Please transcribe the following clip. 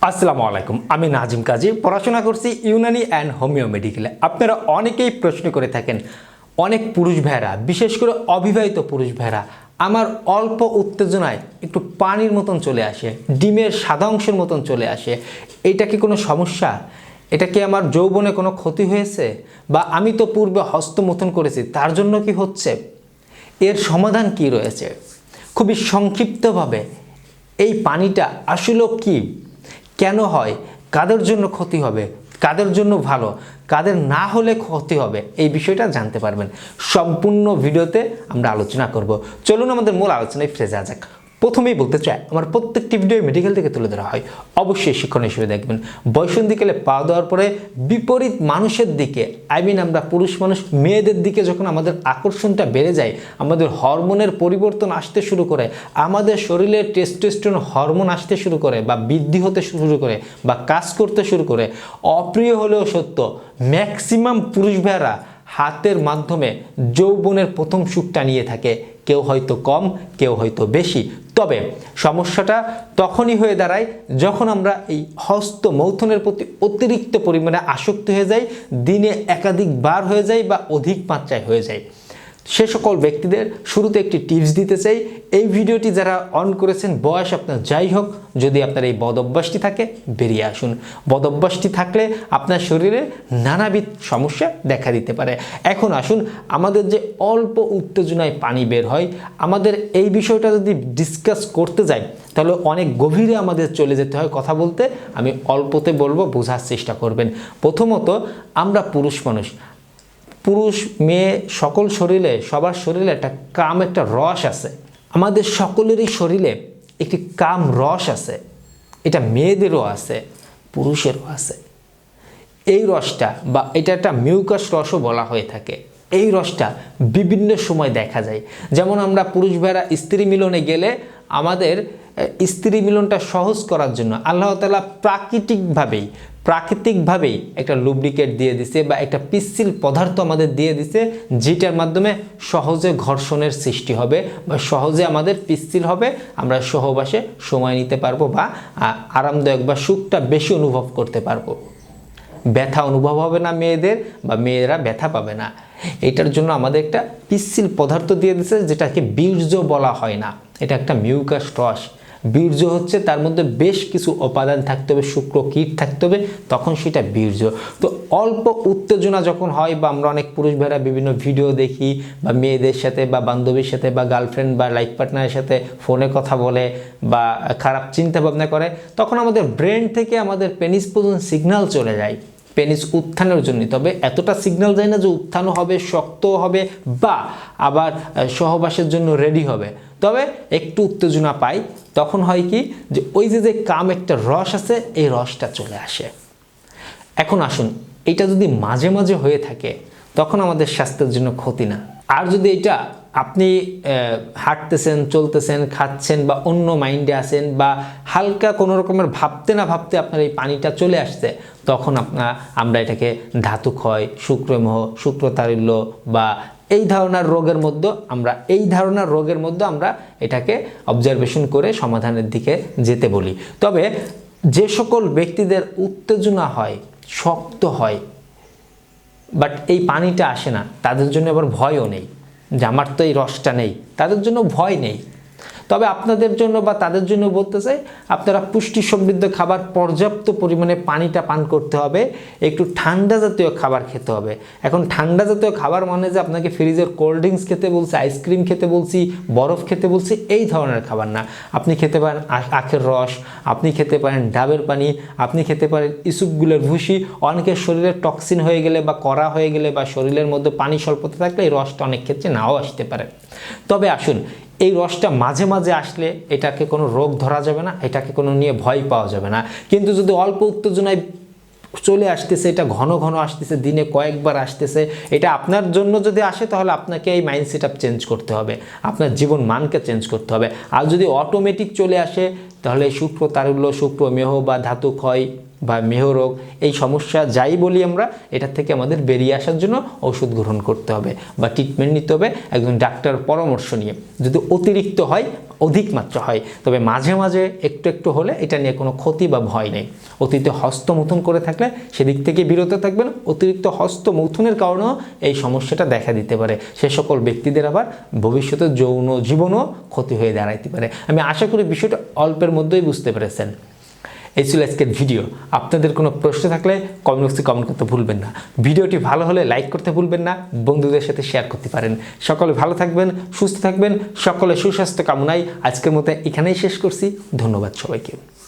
আসসালামু আলাইকুম। আমি নাজিম কাজী, পড়াশোনা করছি ইউনানি অ্যান্ড হোমিও মেডিকেলে। আপনারা অনেকেই প্রশ্ন করে থাকেন, অনেক পুরুষ ভাইরা, বিশেষ করে অবিবাহিত পুরুষ ভাইরা, আমার অল্প উত্তেজনায় একটু পানির মতন চলে আসে, ডিমের সাদা অংশের মতন চলে আসে। এটা কি কোনো সমস্যা? এটা কি আমার যৌবনে কোনো ক্ষতি হয়েছে? বা আমি তো পূর্বে হস্তমৈথুন করেছি, তার জন্য কি হচ্ছে? এর সমাধান কি রয়েছে? খুবই সংক্ষিপ্তভাবে এই পানিটা আসলে কি, কেন হয়, কাদের জন্য ক্ষতি হবে, কাদের জন্য ভালো, কাদের না হলে ক্ষতি হবে, এই বিষয়টা জানতে পারবেন। সম্পূর্ণ ভিডিওতে আমরা আলোচনা করব। চলুন আমাদের মূল আলোচনায় ফিরে যাওয়া যাক। প্রথমেই বলতে চাই, আমার প্রত্যেকটি ভিডিও মেডিকেল থেকে তুলে ধরা হয়, অবশ্যই শিক্ষণ হিসেবে দেখবেন। বয়সন্ধিকালে পা দেওয়ার পরে বিপরীত মানুষের দিকে, আমরা পুরুষ মানুষ মেয়েদের দিকে যখন আমাদের আকর্ষণটা বেড়ে যায়, আমাদের হরমোনের পরিবর্তন আসতে শুরু করে, আমাদের শরীরে টেস্টোস্টেরন হরমোন আসতে শুরু করে বা বৃদ্ধি হতে শুরু করে বা কাজ করতে শুরু করে, অপ্রিয় হলেও সত্য, ম্যাক্সিমাম পুরুষ ভাইয়েরা হাতের মাধ্যমে যৌবনের প্রথম সুখটা নিয়ে থাকে। কেউ হয়তো কম, কেউ হয়তো বেশি। তবে সমস্যাটা তখনই হয়ে দাঁড়ায় যখন আমরা এই হস্তমৈথুনের প্রতি অতিরিক্ত পরিমাণে আসক্ত হয়ে যাই, দিনে একাধিকবার হয়ে যায় বা অধিক মাত্রায় হয়ে যায়। সে সকল ব্যক্তিদের শুরুতে একটি টিপস দিতে চাই। এই ভিডিওটি যারা অন করেছেন, বয়স আপনার যাই হোক, যদি আপনার এই বদ অভ্যাসটি থাকে, বেরিয়ে আসুন। বদ অভ্যাসটি থাকলে আপনার শরীরে নানাবিধ সমস্যা দেখা দিতে পারে। এখন আসুন, আমাদের যে অল্প উত্তেজনায় পানি বের হয়, আমাদের এই বিষয়টা যদি ডিসকাস করতে যাই তাহলে অনেক গভীরে আমাদের চলে যেতে হয় কথা বলতে। আমি অল্পতে বলবো, বোঝার চেষ্টা করবেন। প্রথমত, আমরা পুরুষ মানুষ, পুরুষ মেয়ে সকল শরীরে, সবার শরীরে একটা কাম, একটা রস আছে। আমাদের সকলেরই শরীরে একটি কাম রস আছে। এটা মেয়েদেরও আছে, পুরুষেরও আছে। এই রসটা, বা এটা একটা মিউকাস রসও বলা হয়ে থাকে, এই রসটা বিভিন্ন সময় দেখা যায়। যেমন আমরা পুরুষ ভাইরা স্ত্রী মিলনে গেলে, আমাদের স্ত্রী মিলনটা সহজ করার জন্য আল্লাহ তাআলা প্রাকৃতিকভাবেই একটা লুব্রিকেট দিয়ে দিছে বা একটা পিচ্ছিল পদার্থ আমাদের দিয়ে দিছে, যেটার মাধ্যমে সহজে ঘর্ষণের সৃষ্টি হবে বা সহজে আমাদের পিচ্ছিল হবে, আমরা সহবাসে সময় নিতে পারবো বা আরামদায়ক বা সুখটা বেশি অনুভব করতে পারবো। ব্যথা অনুভব হবে না মেয়েদের, বা মেয়েরা ব্যথা পাবে না। এটার জন্য আমাদের একটা পিচ্ছিল পদার্থ দিয়ে দিছে, যেটাকে বীর্য বলা হয় না, এটা একটা মিউকাস রস। বীর্য হচ্ছে, তার মধ্যে বেশ কিছু উপাদান থাকতে হবে, শুক্রকীট থাকতে হবে, তখন সেটা বীর্য। তো অল্প উত্তেজনা যখন হয়, বা আমরা অনেক পুরুষ ভাইরা বিভিন্ন ভিডিও দেখি, বা মেয়েদের সাথে বা বান্ধবীর সাথে বা গার্লফ্রেন্ড বা লাইফ পার্টনারের সাথে ফোনে কথা বলে বা খারাপ চিন্তা ভাবনা করে, তখন আমাদের ব্রেন থেকে আমাদের পেনিস পর্যন্ত সিগন্যাল চলে যায় পেনিস উত্থানের জন্য। তবে এতটা সিগন্যাল যায় না যে উত্থানও হবে, শক্ত হবে, বা আবার সহবাসের জন্য রেডি হবে। তবে একটু উত্তেজনা পাই, তখন হয় কি, যে ওই যে কাম একটা রস আছে, এই রসটা চলে আসে। এখন আসুন, এটা যদি মাঝে মাঝে হয়ে থাকে, তখন আমাদের স্বাস্থ্যের জন্য ক্ষতি না। আর যদি এটা আপনি হাঁটতেছেন, চলতেছেন, খাচ্ছেন, বা অন্য মাইন্ডে আছেন, বা হালকা কোনো রকমের ভাবতে না ভাবতে আপনার এই পানিটা চলে আসছে, তখন আমরা এটাকে ধাতুক্ষয়, শুক্রমোহ, শুক্রতারল্য বা এই ধারণার রোগের মধ্যে আমরা এটাকে অবজারভেশন করে সমাধানের দিকে যেতে বলি। তবে যে সকল ব্যক্তিদের উত্তেজনা হয়, শক্ত হয়, বাট এই পানিটা আসে না, তাদের জন্য আবার ভয়ও নেই যে আমার তো এই রসটা নেই, তাদের জন্য ভয় নেই। তবে আপনাদের জন্য বা তাদের জন্য বলতে চাই, আপনারা পুষ্টি সমৃদ্ধ খাবার, পর্যাপ্ত পরিমাণে পানিটা পান করতে হবে, একটু ঠান্ডা জাতীয় খাবার খেতে হবে। এখন ঠান্ডা জাতীয় খাবার মানে যে আপনাকে ফ্রিজের কোল্ড ড্রিঙ্কস খেতে বলছি, আইসক্রিম খেতে বলছি, বরফ খেতে বলছি, এই ধরনের খাবার না। আপনি খেতে পারেন আখের রস, আপনি খেতে পারেন ডাবের পানি, আপনি খেতে পারেন ইসুপগুলের ভুসি। অনেকের শরীরে টক্সিন হয়ে গেলে বা কড়া হয়ে গেলে বা শরীরের মধ্যে পানি স্বল্পতা থাকলে এই রসটা অনেক ক্ষেত্রে নাও আসতে পারে। তবে আসুন, এই রসটা মাঝে মাঝে আসলে এটাকে কোনো রোগ ধরা যাবে না, এটাকে কোনো নিয়ে ভয় পাওয়া যাবে না। কিন্তু যদি অল্প উত্তেজনায় চলে আসতেছে, এটা ঘন ঘন আসতেছে, দিনে কয়েকবার আসতেছে, এটা আপনার জন্য যদি আসে, তাহলে আপনাকে এই মাইন্ড সেট আপ চেঞ্জ করতে হবে, আপনার জীবন মানকে চেঞ্জ করতে হবে। আর যদি অটোমেটিক চলে আসে, তাহলে শুক্রতারল্য, শুক্রমেহ বা ধাতুক্ষয় বা মেহরোগ, এই সমস্যা যাই বলি আমরা, এটার থেকে আমাদের বেরিয়ে আসার জন্য ওষুধ গ্রহণ করতে হবে বা ট্রিটমেন্ট নিতে হবে একজন ডাক্তার পরামর্শ নিয়ে। যদি অতিরিক্ত হয়, অধিক মাত্রা হয়, তবে মাঝে মাঝে একটু একটু হলে এটা নিয়ে কোনো ক্ষতি বা ভয় নেই। অতিরিক্ত হস্তমৈথুন করে থাকলে সেদিক থেকে বিরত থাকবেন। অতিরিক্ত হস্তমৈথুনের কারণেও এই সমস্যাটা দেখা দিতে পারে। সে সকল ব্যক্তিদের আবার ভবিষ্যতে যৌন জীবনও ক্ষতি হয়ে দাঁড়াইতে পারে। আমি আশা করি বিষয়টা অল্পের মধ্যেই বুঝতে পেরেছেন। এই ছিল আজকের ভিডিও। আপনাদের কোনো প্রশ্ন থাকলে কমেন্ট বক্সে কমেন্ট করতে ভুলবেন না। ভিডিওটি ভালো হলে লাইক করতে ভুলবেন না, বন্ধুদের সাথে শেয়ার করতে পারেন। সকলে ভালো থাকবেন, সুস্থ থাকবেন, সকলে সুস্বাস্থ্য কামনায় আজকের মতো এখানেই শেষ করছি। ধন্যবাদ সবাইকে।